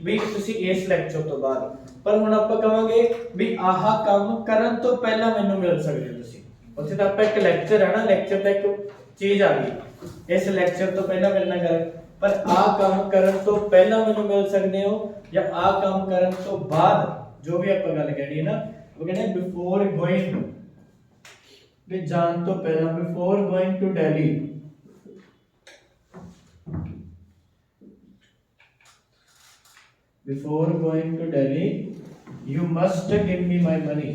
S1: ਵੀ ਤੁਸੀਂ ਇਸ ਲੈਕਚਰ ਤੋਂ ਬਾਅਦ। ਪਰ ਹੁਣ ਆਪਾਂ ਕਹਾਂਗੇ ਵੀ ਆਹ ਕੰਮ ਕਰਨ ਤੋਂ ਪਹਿਲਾਂ ਮੈਨੂੰ ਮਿਲ ਸਕਦੇ ਹੋ ਤੁਸੀਂ। ਉੱਥੇ ਤਾਂ ਆਪਾਂ ਇੱਕ ਲੈਕਚਰ ਹੈ ਨਾ, ਲੈਕਚਰ ਤਾਂ ਇੱਕ ਚੀਜ਼ ਆ ਗਈ, ਇਸ ਲੈਕਚਰ ਤੋਂ ਪਹਿਲਾਂ ਮਿਲਣਾ ਕਰ, ਪਰ ਆਹ ਕੰਮ ਕਰਨ ਤੋਂ ਪਹਿਲਾਂ ਮੈਨੂੰ ਮਿਲ ਸਕਦੇ ਹੋ ਜਾਂ ਆਹ ਕੰਮ ਕਰਨ ਤੋਂ ਬਾਅਦ, ਜੋ ਵੀ ਆਪਾਂ ਗੱਲ ਕਹਿਣੀ ਹੈ ਨਾ, ਉਹ ਕਹਿੰਦੇ ਬਿਫੋਰ ਗੋਇੰਗ, ਵੀ ਜਾਣ ਤੋਂ ਪਹਿਲਾਂ, before going to Delhi. Before going to Delhi, you must give me my money।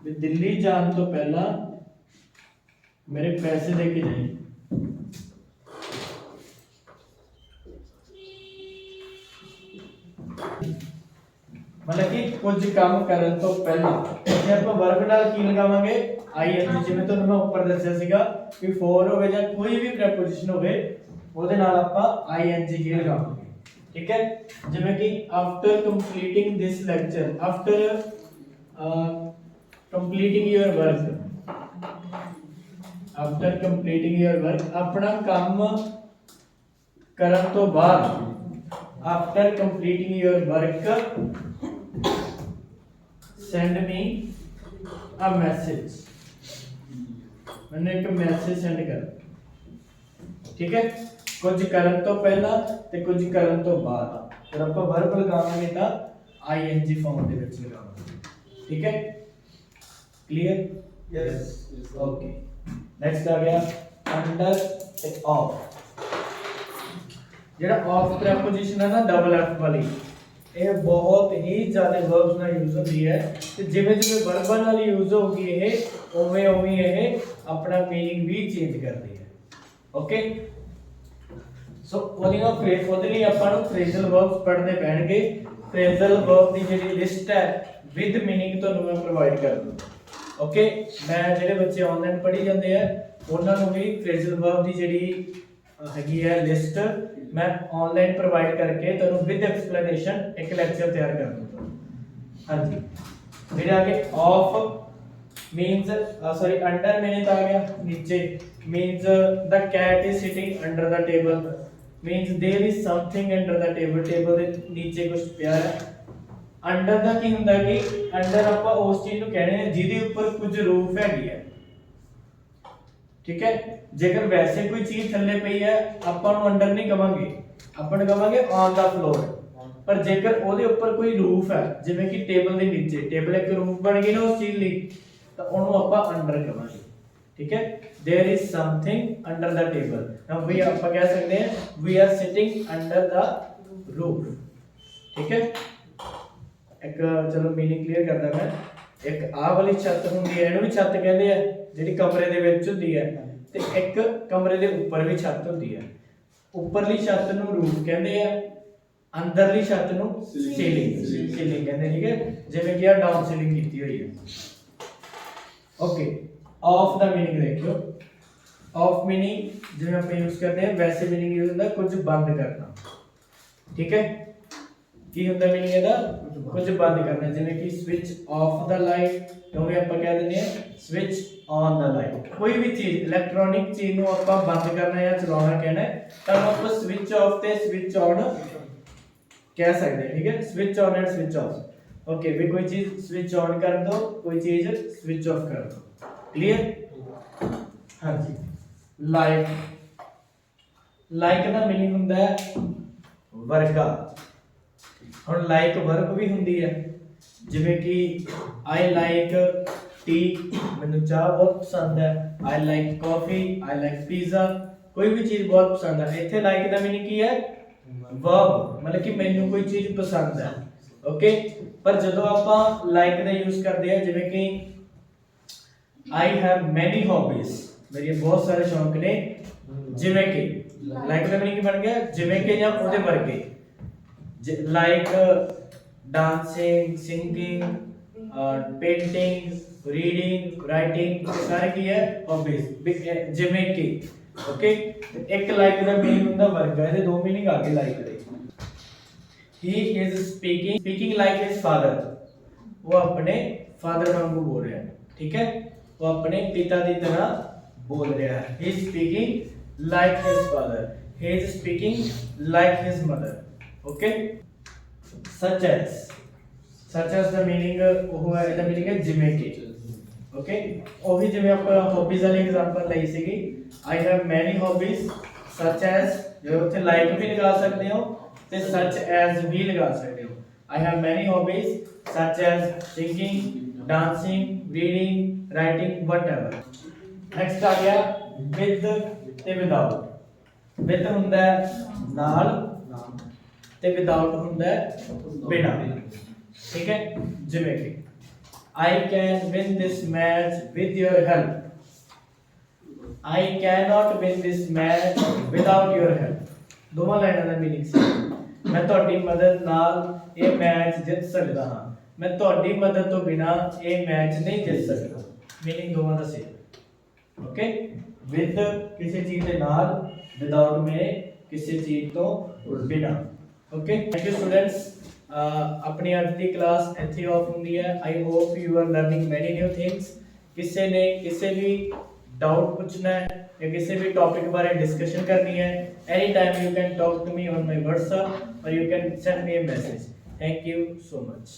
S1: ਵੀ ਦਿੱਲੀ ਜਾਣ ਤੋਂ ਪਹਿਲਾਂ ਮੇਰੇ ਪੈਸੇ ਦੇ ਕੇ ਜਾਈਂ। मतलब कि कुछ काम ਕਰਨ ਤੋਂ ਪਹਿਲਾਂ ਜੇ ਆਪਾਂ ਵਰਬ ਨਾਲ ਕੀ ਲਗਾਵਾਂਗੇ ing। ਜਿਵੇਂ ਤੁਹਾਨੂੰ ਮੈਂ ਉੱਪਰ ਦੱਸਿਆ ਸੀਗਾ ਕਿ for ਹੋਵੇ ਜਾਂ ਕੋਈ ਵੀ ਪ੍ਰੈਪੋਜੀਸ਼ਨ ਹੋਵੇ ਉਹਦੇ ਨਾਲ ਆਪਾਂ ing ਹੀ ਲਗਾਵਾਂਗੇ। ठीक है, ਜਿਵੇਂ ਕਿ after completing this lecture, after completing your work, after completing your work, ਆਪਣਾ ਕੰਮ ਕਰਨ ਤੋਂ ਬਾਅਦ, after completing your work send me a message, मैंने एक मैसेज सेंड कर। ठीक है, कुछ ਕਰਨ ਤੋਂ ਪਹਿਲਾਂ ਤੇ ਕੁਝ ਕਰਨ ਤੋਂ ਬਾਅਦ। ਫਿਰ ਆਪਾਂ ਵਰਬ ਲਗਾਵਾਂਗੇ ਤਾਂ ing ਫਾਰਮ ਦੇ ਵਿੱਚ ਲਗਾਵਾਂਗੇ। ਠੀਕ ਹੈ, ਕਲੀਅਰ? Yes, okay. ਨੈਕਸਟ ਆ ਗਿਆ ਅੰਡਰ ਤੇ ਆਫ। ਜਿਹੜਾ ਆਫ ਪ੍ਰੈਪੋਜੀਸ਼ਨ ਹੈ ਨਾ ਡਬਲ ਐਫ ਵਾਲੀ, ਇਹ ਬਹੁਤ ਹੀ ਜ਼ਿਆਦਾ ਵਰਬਸ ਨਾਲ ਯੂਜ਼ ਹੁੰਦੀ ਹੈ ਤੇ ਜਿਵੇਂ ਜਿਵੇਂ ਵਰਬਾਂ ਨਾਲ ਯੂਜ਼ ਹੋਊਗੀ ਇਹ ਉਵੇਂ ਉਵੇਂ ਇਹ ਆਪਣਾ ਮੀਨਿੰਗ ਵੀ ਚੇਂਜ ਕਰਦੀ ਹੈ। ਓਕੇ, ਸੋ ਉਹਦੇ ਲਈ ਆਪਾਂ ਨੂੰ ਫਰੇਜ਼ਲ ਵਰਬਸ ਪੜ੍ਹਨੇ ਪੈਣਗੇ। ਫਰੇਜ਼ਲ ਵਰਬ ਦੀ ਜਿਹੜੀ ਲਿਸਟ ਹੈ ਵਿਦ ਮੀਨਿੰਗ ਤੁਹਾਨੂੰ ਮੈਂ ਪ੍ਰੋਵਾਈਡ ਕਰ ਦੂੰਗਾ। ਓਕੇ, ਮੈਂ ਜਿਹੜੇ ਬੱਚੇ ਆਨਲਾਈਨ ਪੜ੍ਹੀ ਜਾਂਦੇ ਆ ਉਹਨਾਂ ਨੂੰ ਵੀ ਫਰੇਜ਼ਲ ਵਰਬ ਦੀ ਜਿਹੜੀ ਹੈਗੀ ਹੈ ਲਿਸਟ ਮੈਂ ਆਨਲਾਈਨ ਪ੍ਰੋਵਾਈਡ ਕਰਕੇ ਤੁਹਾਨੂੰ ਵਿਦ ਐਕਸਪਲੇਨੇਸ਼ਨ ਇੱਕ ਲੈਕਚਰ ਤਿਆਰ ਕਰ ਦੂੰਗਾ। ਹਾਂਜੀ, ਮੇਰੇ ਆਗੇ ਆਫ means sorry under मैंने तो आ गया नीचे, means the cat is sitting under the table, means there is something under the table, table ਦੇ ਨੀਚੇ ਕੁਝ ਪਿਆ ਹੈ। under ਦਾ ਕੀ ਹੁੰਦਾ ਕਿ under ਆਪਾਂ ਉਸ ਚੀਜ਼ ਨੂੰ ਕਹਿੰਦੇ ਨੇ ਜਿਹਦੇ ਉੱਪਰ ਕੁਝ ਰੂਫ ਹੈਗੀ ਹੈ। ਠੀਕ ਹੈ, ਜੇਕਰ ਵੈਸੇ ਕੋਈ ਚੀਜ਼ ਥੱਲੇ ਪਈ ਹੈ ਆਪਾਂ ਨੂੰ ਅੰਡਰ ਨਹੀਂ ਕਵਾਂਗੇ, ਆਪਾਂ ਨੂੰ ਕਵਾਂਗੇ ਔਨ ਦਾ ਫਲੋਰ। ਪਰ ਜੇਕਰ ਉਹਦੇ ਉੱਪਰ ਕੋਈ ਰੂਫ ਹੈ, ਜਿਵੇਂ ਕਿ ਟੇਬਲ ਦੇ ਨੀਚੇ, ਟੇਬਲ ਇੱਕ ਰੂਫ ਬਣ ਗਈ ਨਾ ਉਸ ਚੀਜ਼ ਲਈ, ਤਾਂ ਉਹਨੂੰ ਆਪਾਂ ਅੰਡਰ ਕਵਾਂਗੇ। ਠੀਕ ਹੈ, there is something under the table. Now we ਆਪਾਂ ਕਹਿ ਸਕਦੇ ਹਾਂ we are sitting under the roof। ठीक है, एक चलो मीनिंग क्लियर करदा मैं। एक आ वाली छत ਹੁੰਦੀ ਹੈ, ਇਹਨੂੰ ਵੀ ਛੱਤ ਕਹਿੰਦੇ ਆ, ਜਿਹੜੀ ਕਮਰੇ ਦੇ ਵਿੱਚ ਹੁੰਦੀ ਹੈ, ਤੇ ਇੱਕ ਕਮਰੇ ਦੇ ਉੱਪਰ ਵੀ ਛੱਤ ਹੁੰਦੀ ਹੈ। ਉੱਪਰਲੀ ਛੱਤ ਨੂੰ ਰੂਫ ਕਹਿੰਦੇ ਆ, ਅੰਦਰਲੀ ਛੱਤ ਨੂੰ ਸੀਲਿੰਗ ਕਹਿੰਦੇ। ਠੀਕ ਹੈ, ਜਿਵੇਂ ਕਿ ਆ ਡਾਊਨ ਸੀਲਿੰਗ ਕੀਤੀ ਹੋਈ ਹੈ। ਓਕੇ, ਆਫ ਦਾ ਮੀਨਿੰਗ ਦੇਖਿਓ। ਆਫ ਮੀਨਿੰਗ ਜਿਵੇਂ ਆਪਾਂ ਯੂਜ਼ ਕਰਦੇ ਹਾਂ, ਵੈਸੇ ਮੀਨਿੰਗ ਯੂਜ਼ ਹੁੰਦਾ ਕੁਝ ਬੰਦ ਕਰਨਾ। ਠੀਕ ਹੈ, ਕੀ ਹੁੰਦਾ ਮੀਨਿੰਗ ਇਹਦਾ? ਕੁਝ ਬੰਦ ਕਰਨਾ, ਜਿਵੇਂ ਕਿ ਸਵਿਚ ਆਫ ਦਾ ਲਾਈਟ, ਕਿਉਂਕਿ ਆਪਾਂ ਕਹਿ ਦਿੰਦੇ ਹਾਂ ਸਵਿਚ ਔਨ ਦਾ ਲਾਈਟ। ਕੋਈ ਵੀ ਚੀਜ਼ ਇਲੈਕਟ੍ਰੋਨਿਕ ਚੀਜ਼ ਨੂੰ ਆਪਾਂ ਬੰਦ ਕਰਨਾ ਜਾਂ ਚਲਾਉਣਾ ਕਹਿਣਾ ਹੈ, ਤਾਂ ਆਪਾਂ ਸਵਿਚ ਆਫ ਤੇ ਸਵਿਚ ਔਨ ਕਹਿ ਸਕਦੇ ਹਾਂ। ਠੀਕ ਹੈ, switch on and switch off. Okay, भी कोई चीज स्विच ऑन कर दो, कोई चीज स्विच ऑफ कर दो। क्लियर? हाँ जी। लाइक, लाइक का मीनिंग हुंदा है वर्गा। हुण लाइक वर्ब भी हुंदी है, जिवें कि आई लाइक टी, मैनूं चाह बहुत पसंद है। I like coffee, I like pizza, कोई भी चीज बहुत पसंद है। इत्थे लाइक का मीनिंग की है? वर्ब, मतलब कि मैनूं कोई चीज पसंद है। ओके, पर जदों आपां लाइक दा यूज करदे आ, जिवें कि आई हैव मैनी हॉबीज, मेरे बहुत सारे शौक ने, जिवें कि लाइक दा मीनिंग बन गया जिवें कि या ओदे वर्गे। Like dancing, singing, painting, reading, writing, सारे की है हॉबीज, जिवें कि। ओके, एक लाइक दा मीनिंग हुंदा वर्गा, इहदे दो मीनिंग आ गए like they. He is speaking like his father, वो अपने फादर वांगू बोल रहा है। ठीक है, वो अपने पिता की तरह बोल रहा है। He is speaking like his father, he is speaking like his mother। Okay, such as the meaning वो है, the meaning है जिवें कि। Okay, वही जिवें ਆਪਾਂ हॉबीज वाली एग्जांपल ਲਈ ਸੀਗੀ, I have many hobbies such as, जो ਉੱਥੇ like भी लगा सकते हो ਤੇ such as ਵੀ ਲਗਾ ਸਕਦੇ ਹੋ। I have many hobbies such as singing, dancing, reading, writing, whatever। next ਆ ਗਿਆ with ਤੇ without। with ਹੁੰਦਾ ਹੈ ਨਾਲ ਤੇ without ਹੁੰਦਾ ਹੈ ਬਿਨਾਂ। ਠੀਕ ਹੈ, ਜਿਵੇਂ ਕਿ I can win this match with your help, I cannot win this match without your help। ਦੋਵਾਂ ਲਾਈਨਾਂ ਦਾ ਮੀਨਿੰਗ ਸੀ। मैं ਤੁਹਾਡੀ ਮਦਦ ਨਾਲ ਇਹ ਮੈਚ ਜਿੱਤ ਸਕਦਾ ਹਾਂ, ਮੈਂ ਤੁਹਾਡੀ ਮਦਦ ਤੋਂ ਬਿਨਾ ਇਹ ਮੈਚ ਨਹੀਂ ਜਿੱਤ ਸਕਦਾ। ਮੀਨਿੰਗ ਦੋਵਾਂ ਦਾ ਸੇਮ। ਓਕੇ, ਵਿਦ ਕਿਸੇ ਚੀਜ਼ ਦੇ ਨਾਲ, ਵਿਦਆਊਟ ਮੇਰੇ ਕਿਸੇ ਚੀਜ਼ ਤੋਂ ਬਿਨਾ। Okay, thank you students. ਆਪਣੀ ਅੱਜ ਦੀ ਕਲਾਸ ਇੱਥੇ ਆਫ ਹੁੰਦੀ ਹੈ। I hope you are learning ਮੈਨੀ ਨਿਊ ਥਿੰਗਸ। ਕਿਸੇ ਨੇ ਕਿਸੇ ਵੀ डाउट पूछना है या किसी भी टॉपिक बारे डिस्कशन करनी है, any time you can talk to me on my WhatsApp और you can send me a message. Thank you so much.